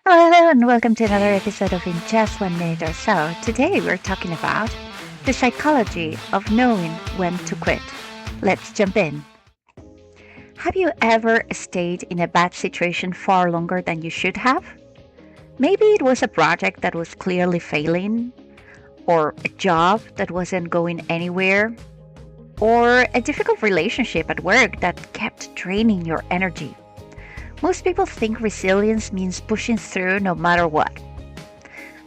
Hello, and welcome to another episode of In Just 1 Minute or So. Today we're talking about the psychology of knowing when to quit. Let's jump in. Have you ever stayed in a bad situation far longer than you should have? Maybe it was a project that was clearly failing, or a job that wasn't going anywhere, or a difficult relationship at work that kept draining your energy. Most people think resilience means pushing through no matter what.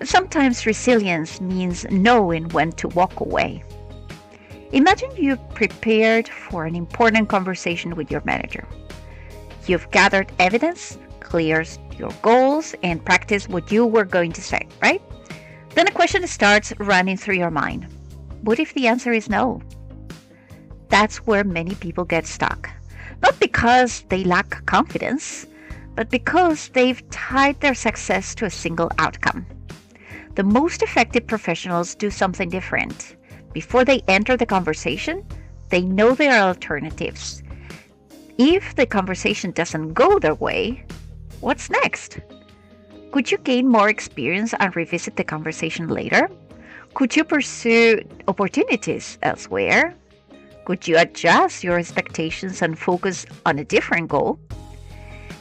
Sometimes resilience means knowing when to walk away. Imagine you've prepared for an important conversation with your manager. You've gathered evidence, cleared your goals, and practiced what you were going to say, right? Then a question starts running through your mind. What if the answer is no? That's where many people get stuck. Not because they lack confidence, but because they've tied their success to a single outcome. The most effective professionals do something different. Before they enter the conversation, they know there are alternatives. If the conversation doesn't go their way, what's next? Could you gain more experience and revisit the conversation later? Could you pursue opportunities elsewhere? Could you adjust your expectations and focus on a different goal?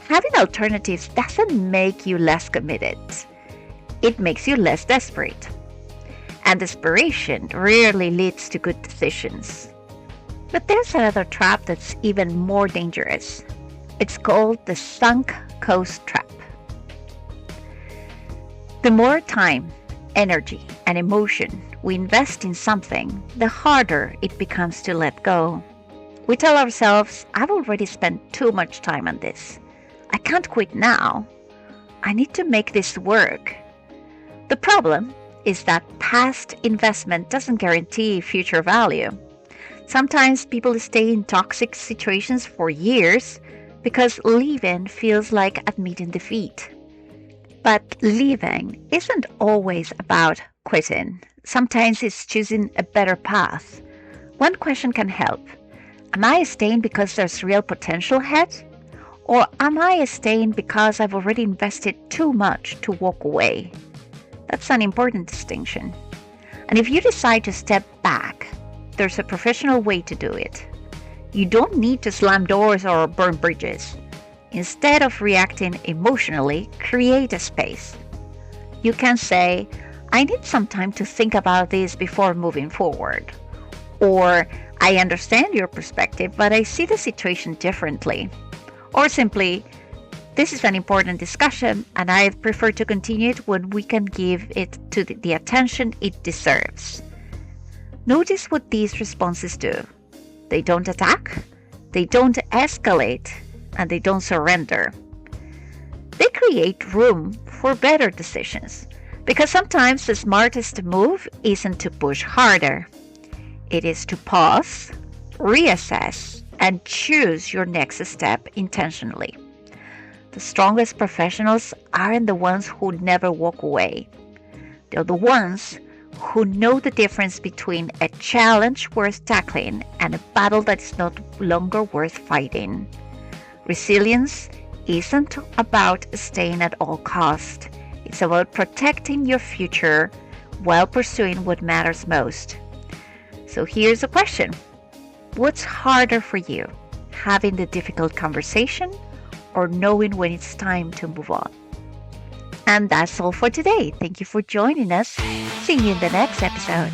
Having alternatives doesn't make you less committed. It makes you less desperate. And desperation rarely leads to good decisions. But there's another trap that's even more dangerous. It's called the sunk cost trap. The more time, energy, and emotion we invest in something, the harder it becomes to let go. We tell ourselves, I've already spent too much time on this. I can't quit now. I need to make this work. The problem is that past investment doesn't guarantee future value. Sometimes people stay in toxic situations for years because leaving feels like admitting defeat. But leaving isn't always about quitting. Sometimes it's choosing a better path. One question can help. Am I staying because there's real potential ahead? Or am I staying because I've already invested too much to walk away? That's an important distinction. And if you decide to step back, there's a professional way to do it. You don't need to slam doors or burn bridges. Instead of reacting emotionally, create a space. You can say, I need some time to think about this before moving forward. Or, I understand your perspective, but I see the situation differently. Or simply, this is an important discussion and I prefer to continue it when we can give it to the attention it deserves. Notice what these responses do. They don't attack, they don't escalate, and they don't surrender. They create room for better decisions. Because sometimes the smartest move isn't to push harder. It is to pause, reassess, and choose your next step intentionally. The strongest professionals aren't the ones who never walk away. They're the ones who know the difference between a challenge worth tackling and a battle that is no longer worth fighting. Resilience isn't about staying at all costs. It's about protecting your future while pursuing what matters most. So here's a question. What's harder for you? Having the difficult conversation or knowing when it's time to move on? And that's all for today. Thank you for joining us. See you in the next episode.